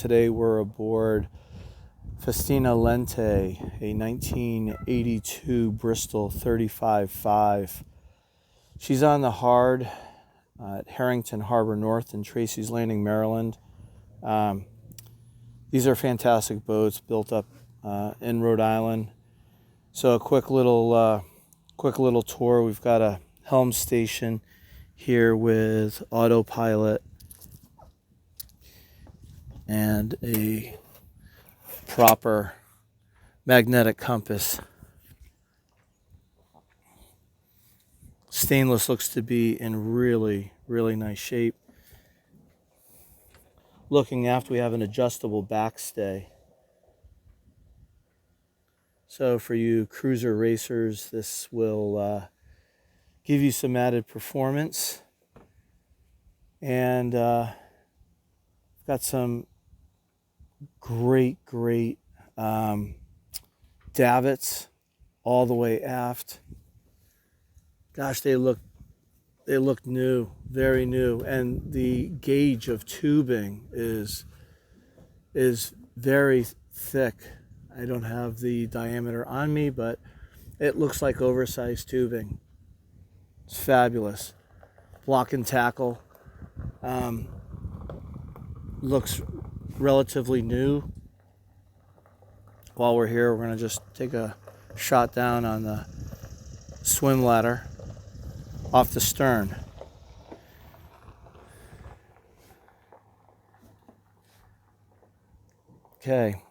Today we're aboard Festina Lente, a 1982 Bristol 35.5. She's on the hard at Harrington Harbor North in Tracy's Landing, Maryland. These are fantastic boats built up in Rhode Island. So a quick little tour. We've got a helm station here with autopilot and a proper magnetic compass. Stainless looks to be in really nice shape. Looking aft, we have an adjustable backstay. So for you cruiser racers, this will give you some added performance. And got some great davits all the way aft. Gosh, they look new, very new, and the gauge of tubing is very thick. I don't have the diameter on me, but it looks like oversized tubing. It's fabulous. Block and tackle looks relatively new. While we're here, we're going to just take a shot down on the swim ladder off the stern. Okay,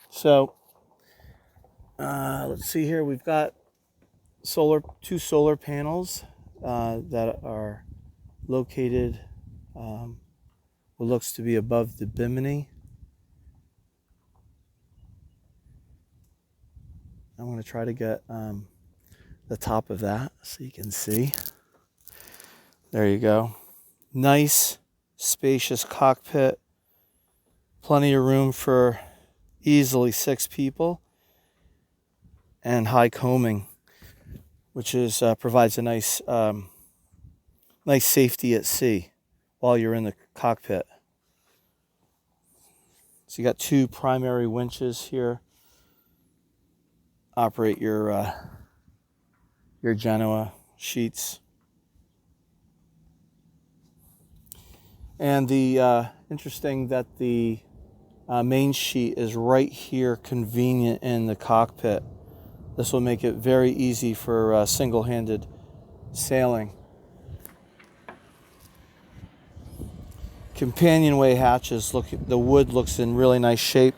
so let's see here. We've got two solar panels that are located what looks to be above the bimini. I'm going to try to get the top of that so you can see. There you go. Nice, spacious cockpit. Plenty of room for easily 6 people. And high combing, which is provides a nice safety at sea while you're in the cockpit. So you got 2 primary winches here. Operate your Genoa sheets. And the interesting that the main sheet is right here, convenient in the cockpit. This will make it very easy for single-handed sailing. Companionway hatches, the wood looks in really nice shape.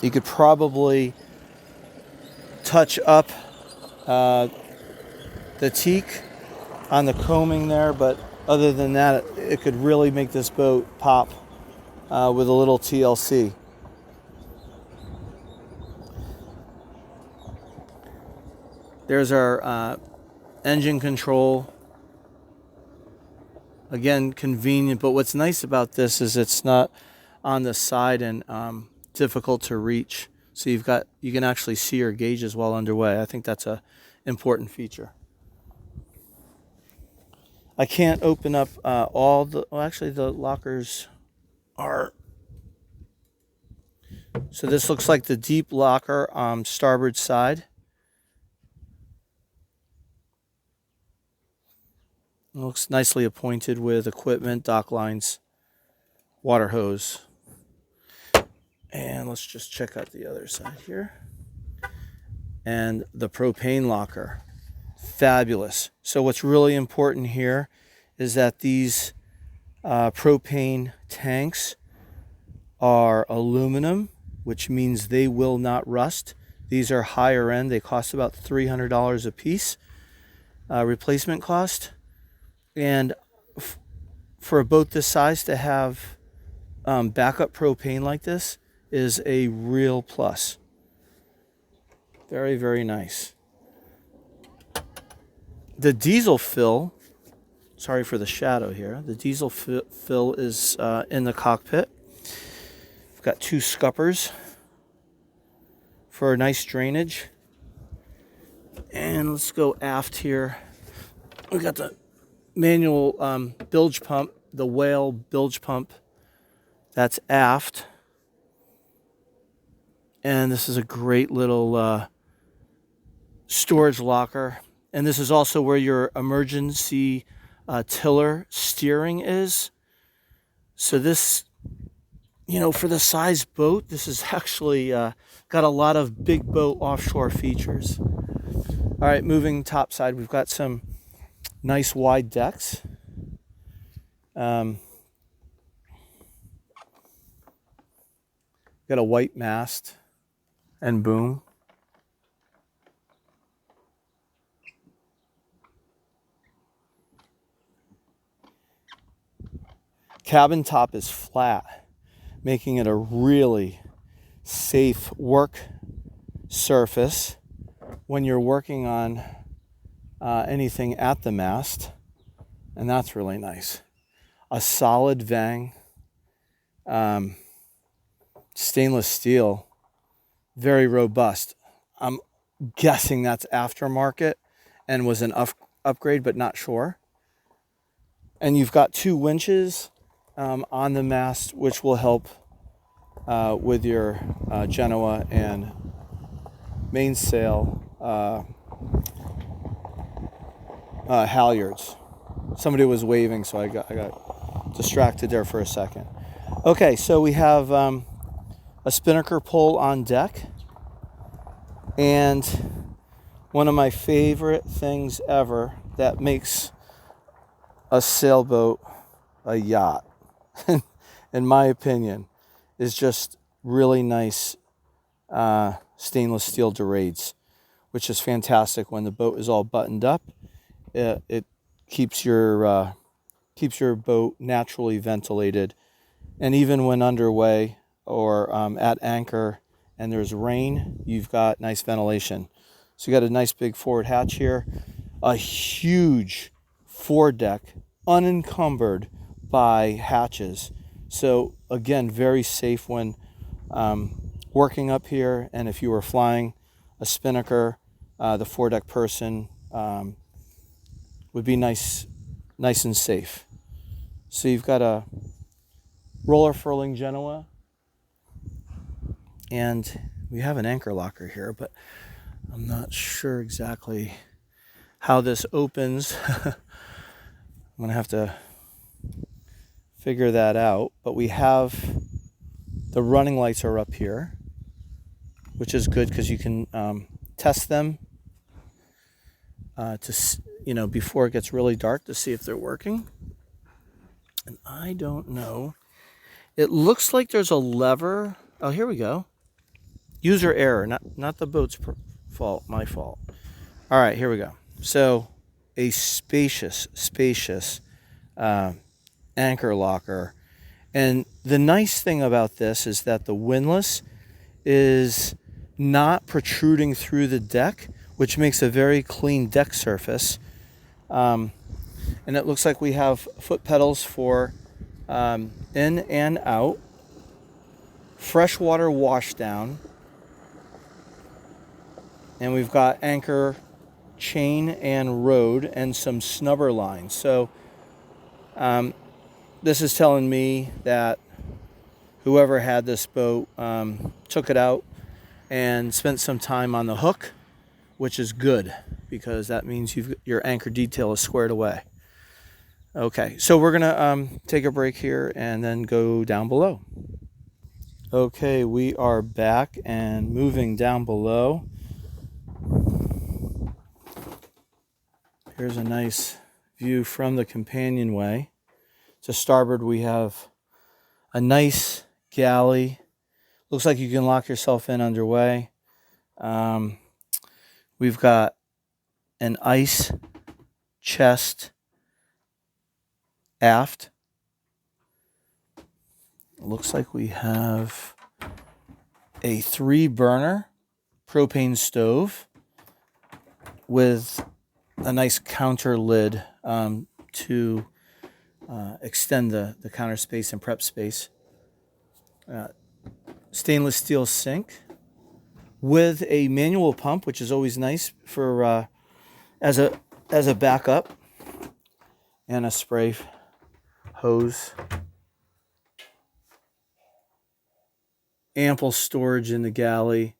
You could probably touch up the teak on the combing there, but other than that, it could really make this boat pop with a little TLC. There's our engine control. Again, convenient, but what's nice about this is it's not on the side and difficult to reach. So you can actually see your gauges while underway. I think that's a important feature. I can't open up actually the lockers are. So this looks like the deep locker on starboard side. It looks nicely appointed with equipment, dock lines, water hose. And let's just check out the other side here. And the propane locker. Fabulous. So what's really important here is that these propane tanks are aluminum, which means they will not rust. These are higher end. They cost about $300 a piece, replacement cost. And for a boat this size to have backup propane like this is a real plus. Very nice. The diesel fill, sorry for the shadow here, the diesel fill is in the cockpit. We've got 2 scuppers for nice drainage. And let's go aft here. We've got the manual bilge pump, the whale bilge pump That's aft. And this is a great little storage locker. And this is also where your emergency tiller steering is. So this, for the size boat, this is actually got a lot of big boat offshore features. All right, moving topside, we've got some nice wide decks. Got a white mast and boom. Cabin top is flat, making it a really safe work surface when you're working on anything at the mast, and that's really nice. A solid vang, stainless steel, very robust. I'm guessing that's aftermarket and was an upgrade, but not sure. And you've got 2 winches on the mast, which will help with your Genoa and mainsail halyards. Somebody was waving, so I got distracted there for a second. Okay, so we have a spinnaker pole on deck, and one of my favorite things ever that makes a sailboat a yacht, in my opinion, is just really nice stainless steel dorades, which is fantastic when the boat is all buttoned up. It keeps your boat naturally ventilated, and even when underway or at anchor and there's rain, you've got nice ventilation. So you got a nice big forward hatch here, a huge foredeck unencumbered by hatches. So again, very safe when working up here, and if you were flying a spinnaker, the foredeck person would be nice and safe. So you've got a roller furling Genoa, and we have an anchor locker here, but I'm not sure exactly how this opens. I'm gonna have to figure that out. But we have the running lights are up here, which is good because you can test them before it gets really dark to see if they're working. And I don't know. It looks like there's a lever. Oh, here we go. User error, not the boat's fault, my fault. All right, here we go. So a spacious anchor locker. And the nice thing about this is that the windlass is not protruding through the deck, which makes a very clean deck surface. And it looks like we have foot pedals for in and out, freshwater washdown, and we've got anchor chain and rode and some snubber lines. So this is telling me that whoever had this boat took it out and spent some time on the hook, which is good because that means your anchor detail is squared away. Okay, so we're gonna take a break here and then go down below. Okay, we are back and moving down below. Here's a nice view from the companionway. To starboard, we have a nice galley. Looks like you can lock yourself in underway. We've got an ice chest aft. It looks like we have a 3-burner propane stove with a nice counter lid to extend the counter space and prep space. Stainless steel sink with a manual pump, which is always nice for as a backup, and a spray hose. Ample storage in the galley.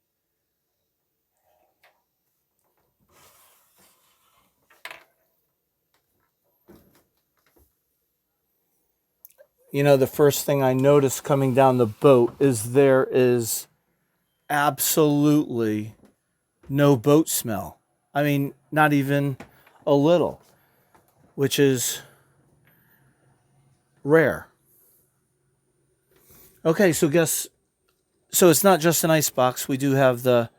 You know, the first thing I noticed coming down the boat is there is absolutely no boat smell. I mean, not even a little, which is rare. Okay, so it's not just an ice box. We do have the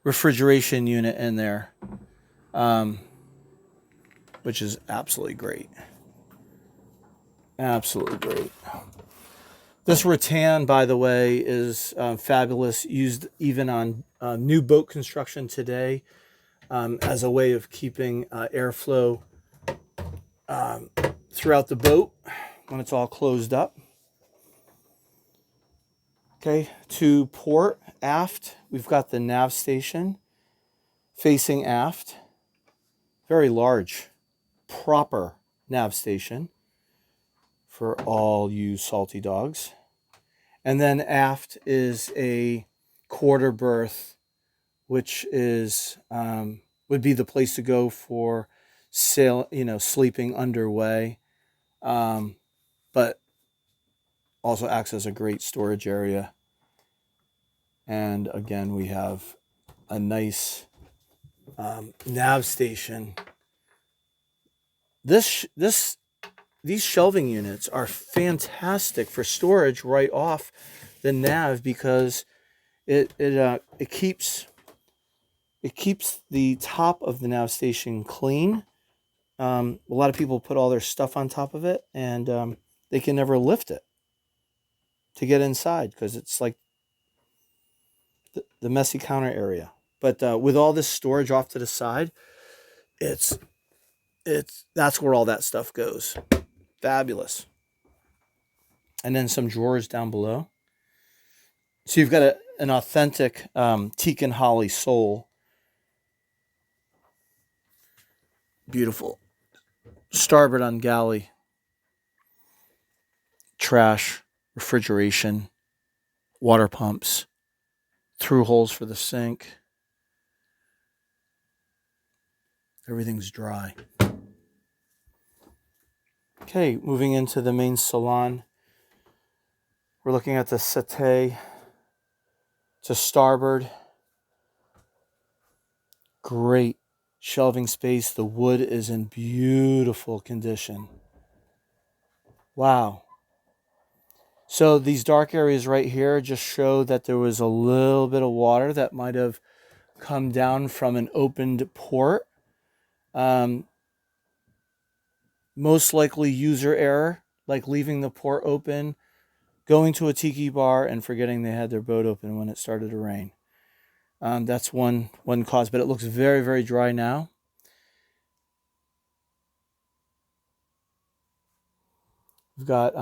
refrigeration unit in there, which is absolutely great. Absolutely great. This rattan, by the way, is fabulous, used even on new boat construction today as a way of keeping airflow throughout the boat when it's all closed up. Okay, to port aft, we've got the nav station facing aft. Very large, proper nav station for all you salty dogs. And then aft is a quarter berth, which is would be the place to go for sleeping underway, but also acts as a great storage area. And again, we have a nice nav station. These shelving units are fantastic for storage right off the nav because it keeps the top of the nav station clean. A lot of people put all their stuff on top of it, and they can never lift it to get inside because it's like the messy counter area. But with all this storage off to the side, it's that's where all that stuff goes. Fabulous. And then some drawers down below. So you've got an authentic teak and holly sole. Beautiful. Starboard on galley. Trash, refrigeration, water pumps, through holes for the sink. Everything's dry. Okay, moving into the main salon. We're looking at the settee to starboard. Great shelving space. The wood is in beautiful condition. Wow. So these dark areas right here just show that there was a little bit of water that might have come down from an opened port. Most likely user error, like leaving the port open, going to a tiki bar and forgetting they had their boat open when it started to rain. That's one cause, but it looks very, very dry now. We've got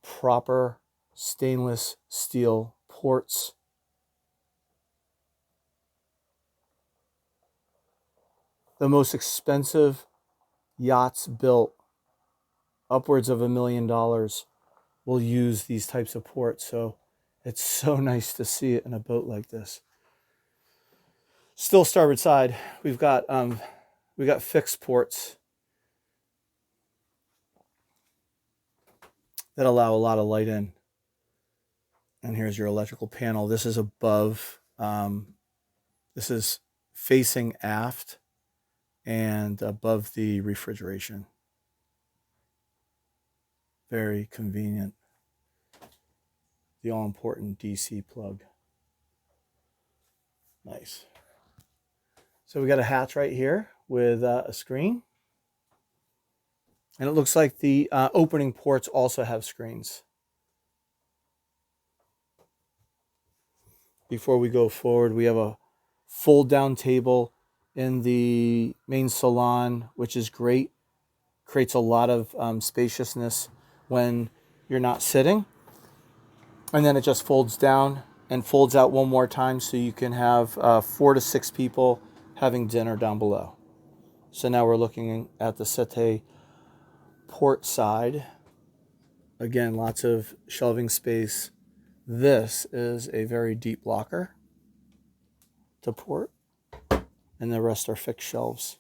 proper stainless steel ports. The most expensive yachts built, upwards of $1 million, will use these types of ports. So it's so nice to see it in a boat like this. Still starboard side, we got fixed ports that allow a lot of light in. And here's your electrical panel. This is above. This is facing aft and above the refrigeration. Very convenient. The all-important DC plug. Nice. So we got a hatch right here with a screen. And it looks like the opening ports also have screens. Before we go forward, we have a fold-down table in the main salon, which is great. Creates a lot of spaciousness when you're not sitting. And then it just folds down and folds out one more time so you can have 4 to 6 people having dinner down below. So now we're looking at the settee port side. Again, lots of shelving space, This is a very deep locker to port, and the rest are fixed shelves.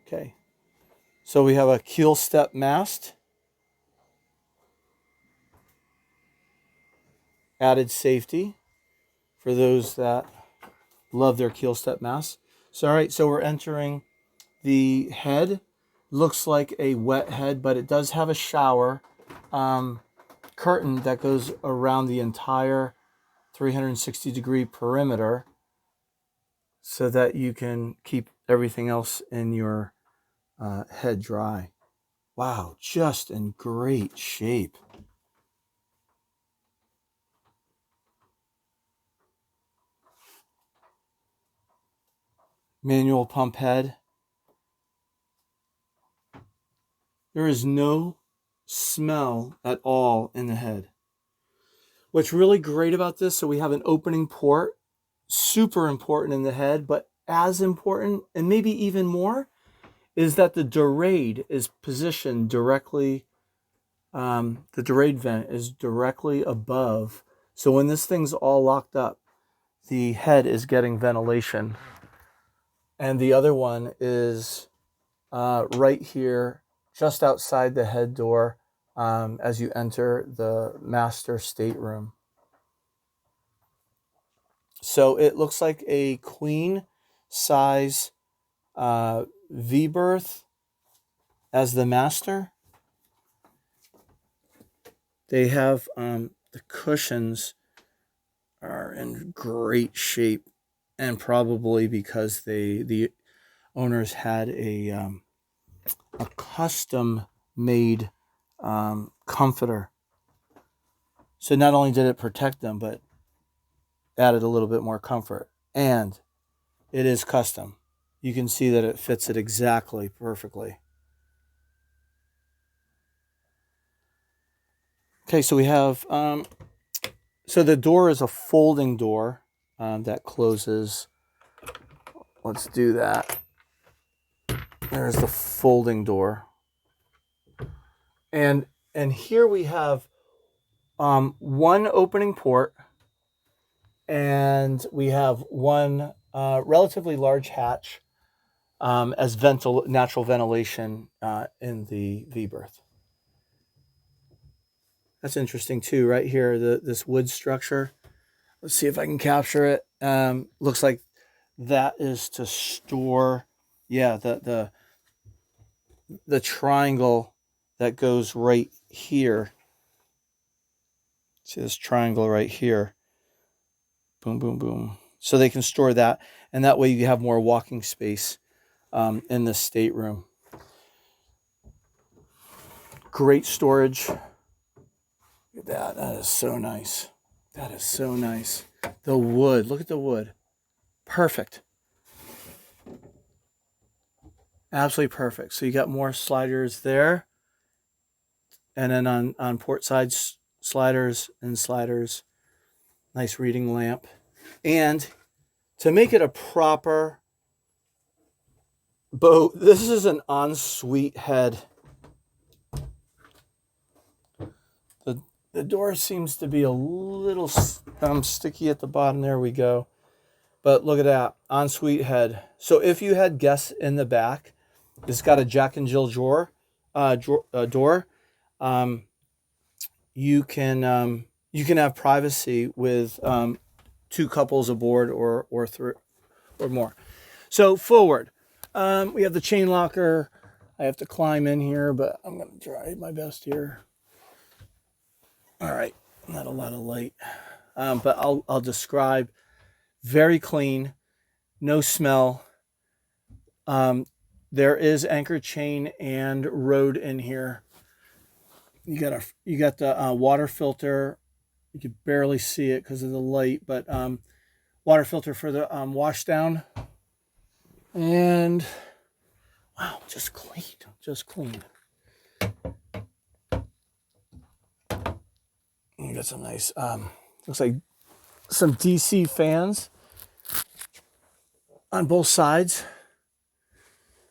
Okay, so we have a keel step mast, added safety for those that love their keel step mast. So, all right, so we're entering the head. Looks like a wet head, but it does have a shower curtain that goes around the entire 360-degree perimeter so that you can keep everything else in your head dry. Wow, just in great shape. Manual pump head. There is no smell at all in the head. What's really great about this, so we have an opening port, super important in the head, but as important, and maybe even more, is that the dorade is positioned directly, the dorade vent is directly above. So when this thing's all locked up, the head is getting ventilation. And the other one is right here, just outside the head door, as you enter the master stateroom. So it looks like a queen size V berth as the master. They have the cushions are in great shape, and probably because the owners had a custom made comforter. So not only did it protect them, but added a little bit more comfort. And it is custom. You can see that it fits it exactly perfectly. Okay, so we have, so the door is a folding door that closes. Let's do that. There's the folding door. And here we have one opening port, and we have one relatively large hatch as natural ventilation in the V-berth. That's interesting too, right here, this wood structure. Let's see if I can capture it. Looks like that is to store, yeah, the triangle that goes right here. See this triangle right here. Boom, boom, boom. So they can store that, and that way you have more walking space in the stateroom. Great storage. Look at that. That is so nice. That is so nice. The wood. Look at the wood. Perfect. Absolutely perfect. So you got more sliders there. And then on port side, sliders and sliders. Nice reading lamp. And to make it a proper boat, this is an ensuite head. The door seems to be a little sticky at the bottom. There we go. But look at that, ensuite head. So if you had guests in the back, it's got a Jack and Jill door. You can have privacy with two couples aboard or three or more. So forward, we have the chain locker. I have to climb in here, but I'm going to try my best here. All right, not a lot of light, but I'll describe. Very clean, no smell. There is anchor chain and rode in here. You got the water filter. You can barely see it because of the light, but water filter for the wash down. And wow, just clean, just clean. You got some nice, looks like some DC fans on both sides.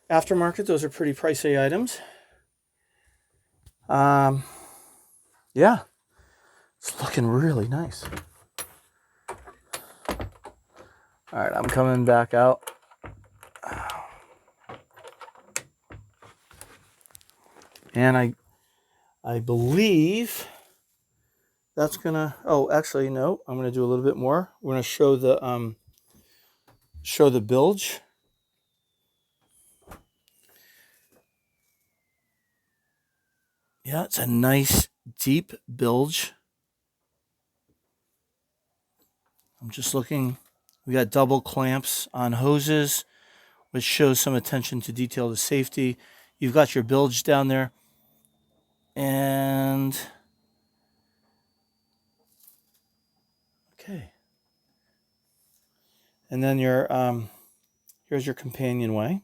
Aftermarket, those are pretty pricey items. Yeah, it's looking really nice. All right, I'm coming back out. And I believe that's gonna, oh, actually, no, I'm gonna do a little bit more. We're gonna show the bilge. Yeah, it's a nice deep bilge. I'm just looking. We got double clamps on hoses, which shows some attention to detail to safety. You've got your bilge down there. And okay. And then here's your companionway.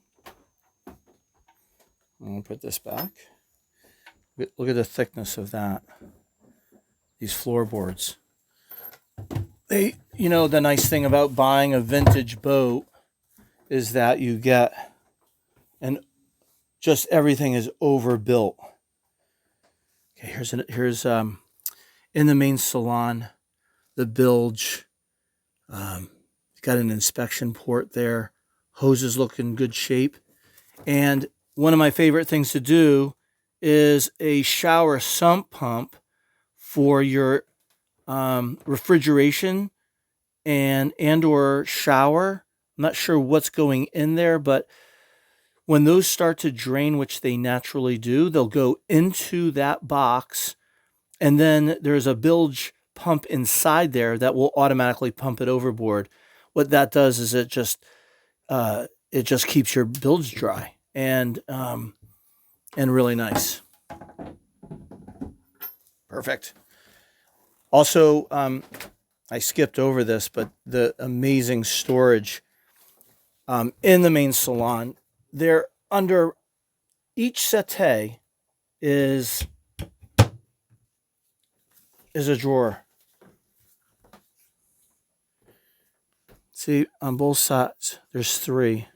I'm gonna put this back. Look at the thickness of that. These floorboards. The nice thing about buying a vintage boat is that you get, and just everything is overbuilt. Okay, here's in the main salon, the bilge. Got an inspection port there. Hoses look in good shape. And one of my favorite things to do is a shower sump pump for your refrigeration and or shower. I'm not sure what's going in there, but when those start to drain, which they naturally do, they'll go into that box, and then there's a bilge pump inside there that will automatically pump it overboard. What that does is it just keeps your bilge dry and really nice. Perfect. Also, I skipped over this, but the amazing storage in the main salon. There, under each settee is a drawer. See, on both sides, there's 3.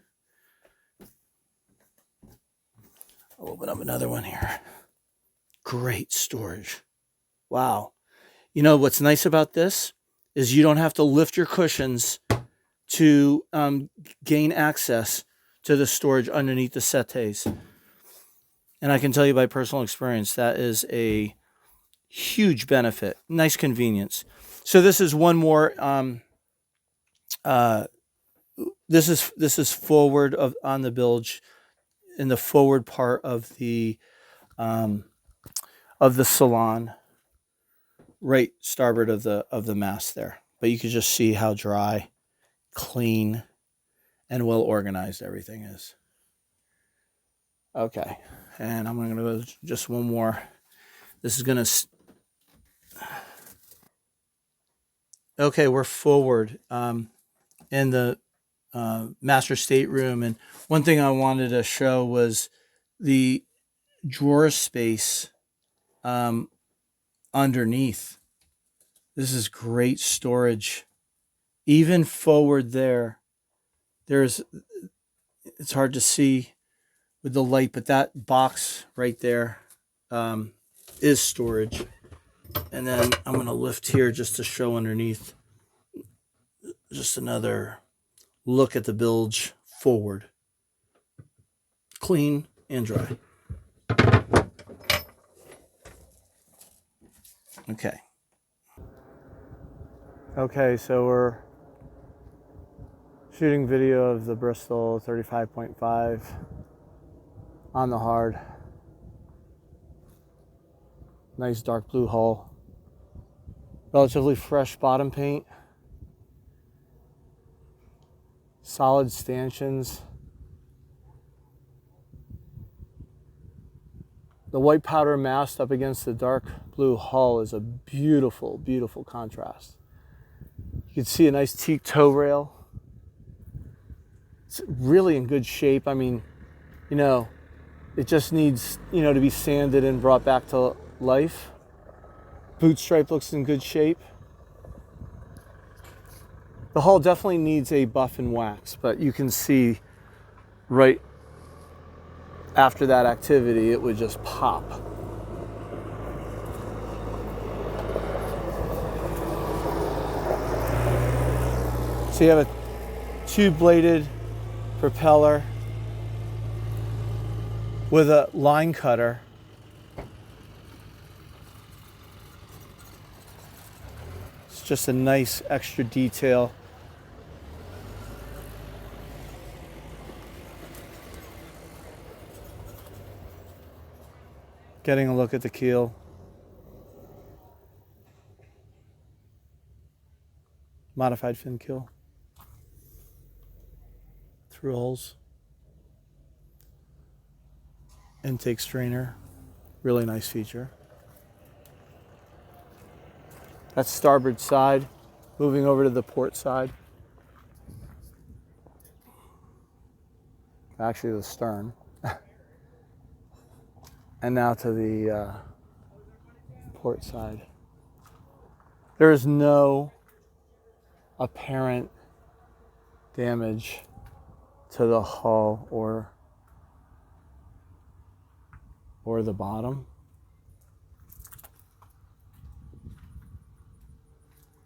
I'll open up another one here. Great storage. Wow. You know what's nice about this is you don't have to lift your cushions to gain access to the storage underneath the settees. And I can tell you by personal experience, that is a huge benefit. Nice convenience. So this is one more. This is forward on the bilge, in the forward part of the salon, right starboard of the mast there. But you can just see how dry, clean, and well organized everything is. Okay, and I'm going to go just one more. This is going to. Okay, we're forward in the master stateroom, and one thing I wanted to show was the drawer space underneath. This is great storage. Even forward there, it's hard to see with the light, but that box right there is storage. And then I'm going to lift here just to show underneath. Just another look at the bilge forward. Clean and dry. Okay. Okay, so we're shooting video of the Bristol 35.5 on the hard. Nice dark blue hull. Relatively fresh bottom paint. Solid stanchions. The white powder mast up against the dark blue hull is a beautiful, beautiful contrast. You can see a nice teak tow rail. It's really in good shape. I mean, it just needs, to be sanded and brought back to life. Boot stripe looks in good shape. The hull definitely needs a buff and wax, but you can see right after that activity, it would just pop. So you have a two-bladed propeller with a line cutter. It's just a nice extra detail. Getting a look at the keel. Modified fin keel. Through holes. Intake strainer. Really nice feature. That's starboard side. Moving over to the port side. Actually the stern. And now to the port side. There is no apparent damage to the hull or the bottom.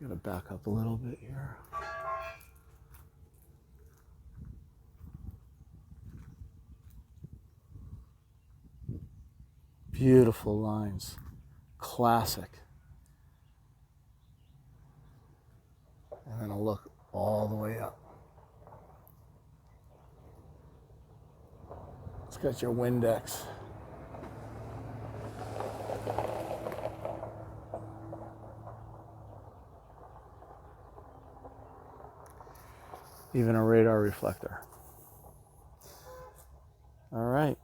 I'm gonna back up a little bit here. Beautiful lines, classic. And then I'll look all the way up. It's got your Windex. Even a radar reflector. All right,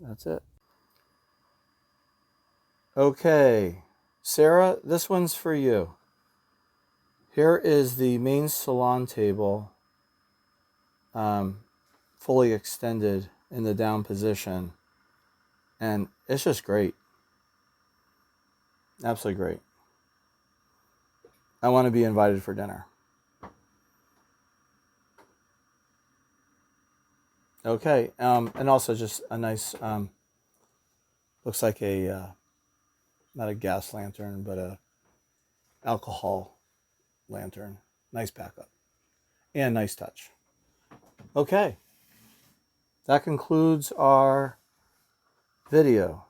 that's it. Okay, Sarah, this one's for you. Here is the main salon table, fully extended in the down position, and it's just great. Absolutely great. I want to be invited for dinner. Okay, and also just a nice, looks like a, not a gas lantern, but a alcohol lantern. Nice backup and nice touch. Okay, that concludes our video.